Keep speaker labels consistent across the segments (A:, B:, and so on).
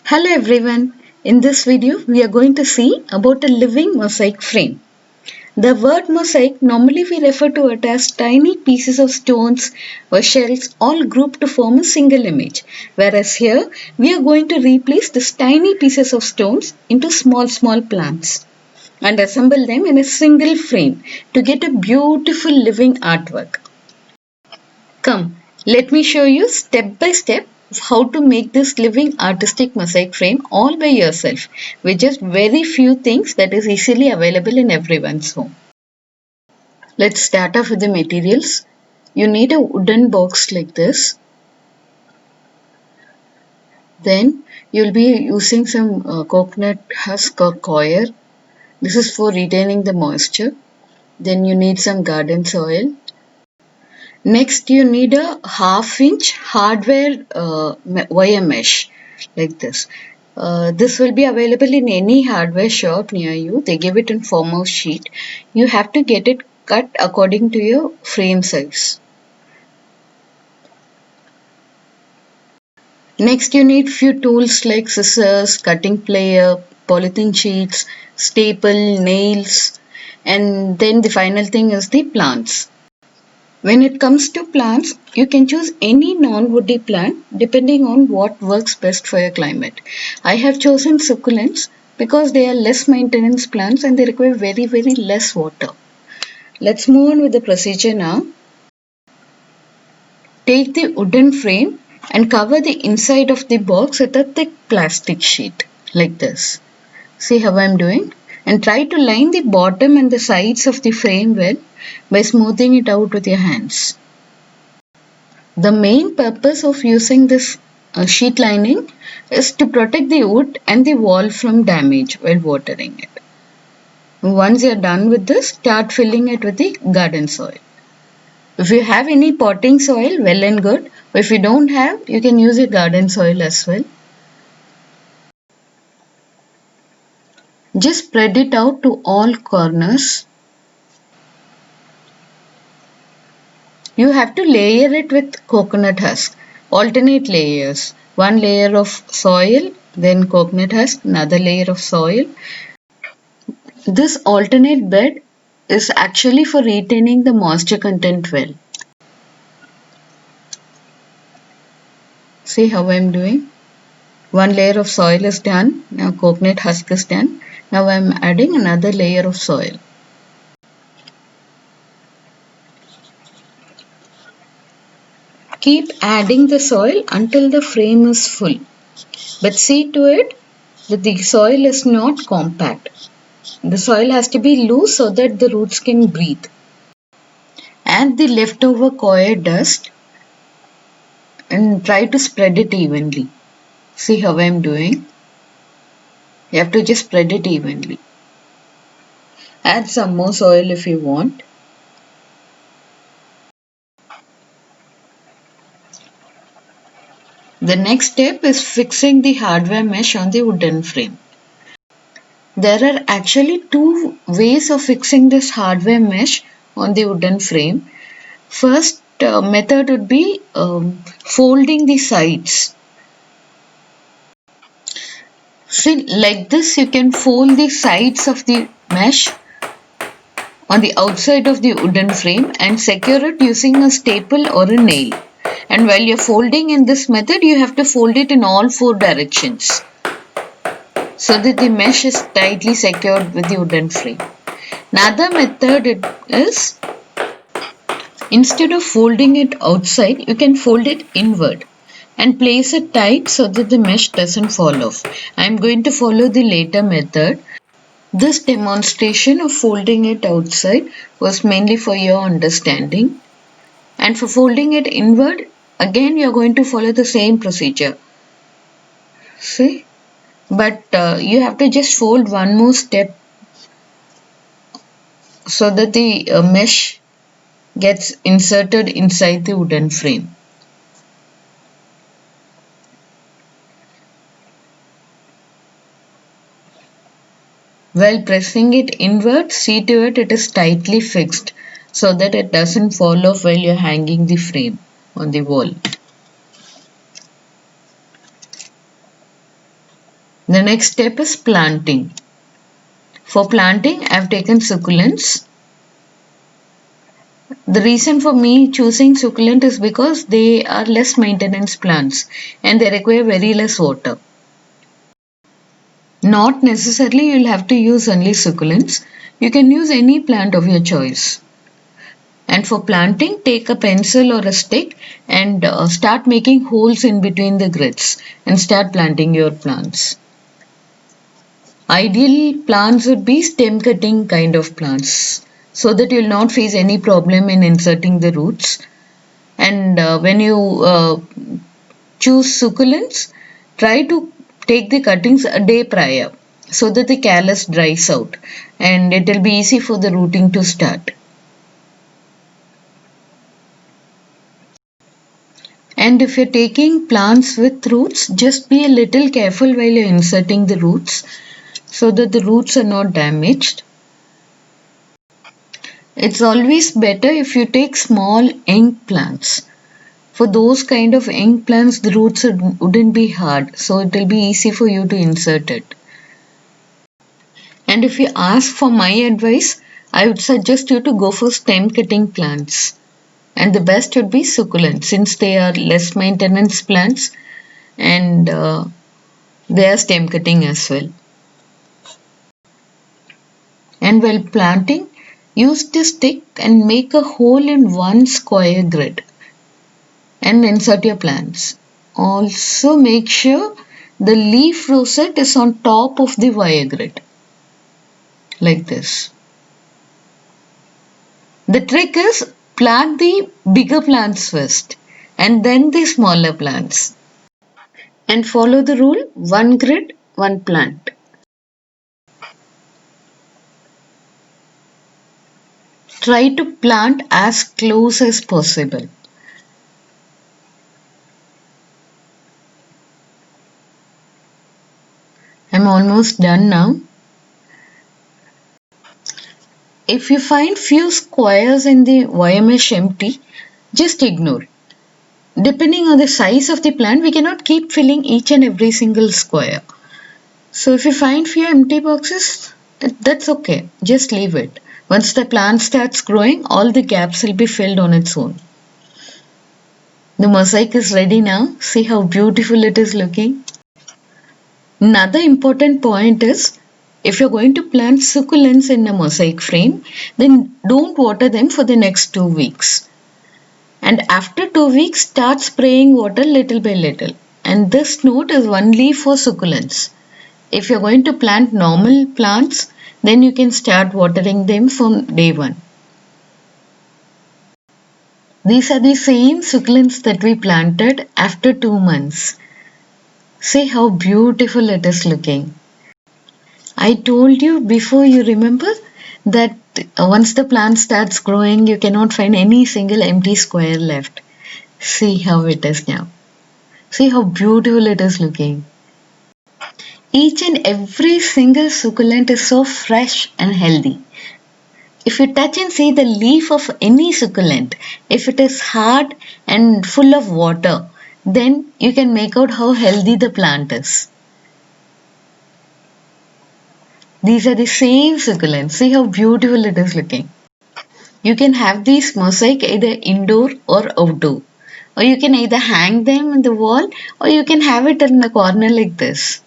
A: Hello everyone. In this video, we are going to see about a living mosaic frame. The word mosaic normally we refer to it as tiny pieces of stones or shells all grouped to form a single image. Whereas here, we are going to replace these tiny pieces of stones into small plants and assemble them in a single frame to get a beautiful living artwork. Come, let me show you step by step how to make this living artistic mosaic frame all by yourself with just very few things that is easily available in everyone's home. Let's start off with the materials. You need a wooden box like this. Then you'll be using some coconut husk or coir. This is for retaining the moisture. Then you need some garden soil. Next, you need a half-inch hardware wire mesh like this. This will be available in any hardware shop near you. They give it in form of sheet. You have to get it cut according to your frame size. Next, you need few tools like scissors, cutting plier, polythene sheets, staple, nails, and then the final thing is the plants. When it comes to plants, you can choose any non-woody plant depending on what works best for your climate. I have chosen succulents because they are less maintenance plants and they require very less water. Let's move on with the procedure now. Take the wooden frame and cover the inside of the box with a thick plastic sheet like this. See how I am doing? And try to line the bottom and the sides of the frame well by smoothing it out with your hands. The main purpose of using this sheet lining is to protect the wood and the wall from damage while watering it. Once you are done with this, start filling it with the garden soil. If you have any potting soil, well and good. If you don't have, you can use your garden soil as well. Just spread it out to all corners. You have to layer it with coconut husk. Alternate layers. One layer of soil, then coconut husk, another layer of soil. This alternate bed is actually for retaining the moisture content well. See how I am doing? One layer of soil is done. Now coconut husk is done. Now I am adding another layer of soil. Keep adding the soil until the frame is full. But see to it that the soil is not compact. The soil has to be loose so that the roots can breathe. Add the leftover coir dust and try to spread it evenly. See how I am doing? You have to just spread it evenly. Add some more soil if you want. The next step is fixing the hardware mesh on the wooden frame. There are actually two ways of fixing this hardware mesh on the wooden frame. First method would be folding the sides. See, like this you can fold the sides of the mesh on the outside of the wooden frame and secure it using a staple or a nail. And while you're folding in this method, you have to fold it in all four directions so that the mesh is tightly secured with the wooden frame. Another method is, instead of folding it outside, you can fold it inward and place it tight so that the mesh doesn't fall off. I am going to follow the later method. This demonstration of folding it outside was mainly for your understanding. And for folding it inward, again you are going to follow the same procedure. See? But you have to just fold one more step so that the mesh gets inserted inside the wooden frame. While pressing it inward, see to it is tightly fixed so that it doesn't fall off while you're hanging the frame on the wall. The next step is planting. For planting, I have taken succulents. The reason for me choosing succulent is because they are less maintenance plants and they require very less water. Not necessarily you'll have to use only succulents. You can use any plant of your choice. And for planting, take a pencil or a stick and start making holes in between the grids and start planting your plants. Ideal plants would be stem cutting kind of plants so that you'll not face any problem in inserting the roots. And when you choose succulents, try to take the cuttings a day prior so that the callus dries out and it will be easy for the rooting to start. And if you're taking plants with roots, just be a little careful while you're inserting the roots so that the roots are not damaged. It's always better if you take small young plants. For those kind of young plants, the roots wouldn't be hard, so it will be easy for you to insert it. And if you ask for my advice, I would suggest you to go for stem cutting plants. And the best would be succulents since they are less maintenance plants and they are stem cutting as well. And while planting, use the stick and make a hole in one square grid and insert your plants. Also make sure the leaf rosette is on top of the wire grid like this. The trick is plant the bigger plants first and then the smaller plants. And follow the rule one grid, one plant. Try to plant as close as possible. I'm almost done now. If you find few squares in the wire mesh empty, just ignore. Depending on the size of the plant, we cannot keep filling each and every single square. So if you find few empty boxes, that's okay. Just leave it. Once the plant starts growing, all the gaps will be filled on its own. The mosaic is ready now. See how beautiful it is looking. Another important point is if you're going to plant succulents in a mosaic frame, then don't water them for the next 2 weeks. And after 2 weeks, start spraying water little by little. And this note is only for succulents. If you're going to plant normal plants, then you can start watering them from day 1. These are the same succulents that we planted after 2 months. See how beautiful it is looking. I told you before, you remember that once the plant starts growing, you cannot find any single empty square left. See how it is now. See how beautiful it is looking. Each and every single succulent is so fresh and healthy. If you touch and see the leaf of any succulent, if it is hard and full of water, then you can make out how healthy the plant is. These are the same succulents. See how beautiful it is looking. You can have these mosaic either indoor or outdoor. Or you can either hang them on the wall or you can have it in the corner like this.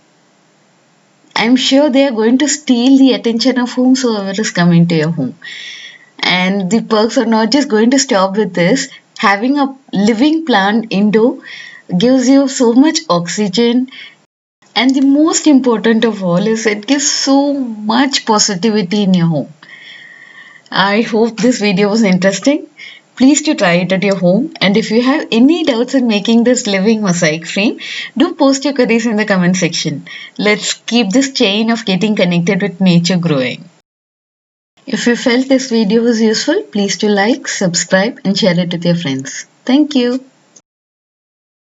A: I'm sure they are going to steal the attention of whomsoever is coming to your home. And the perks are not just going to stop with this. Having a living plant indoor gives you so much oxygen. And the most important of all is it gives so much positivity in your home. I hope this video was interesting. Please to try it at your home, and if you have any doubts in making this living mosaic frame, do post your queries in the comment section. Let's keep this chain of getting connected with nature growing. If you felt this video was useful, please to like, subscribe and share it with your friends. Thank you.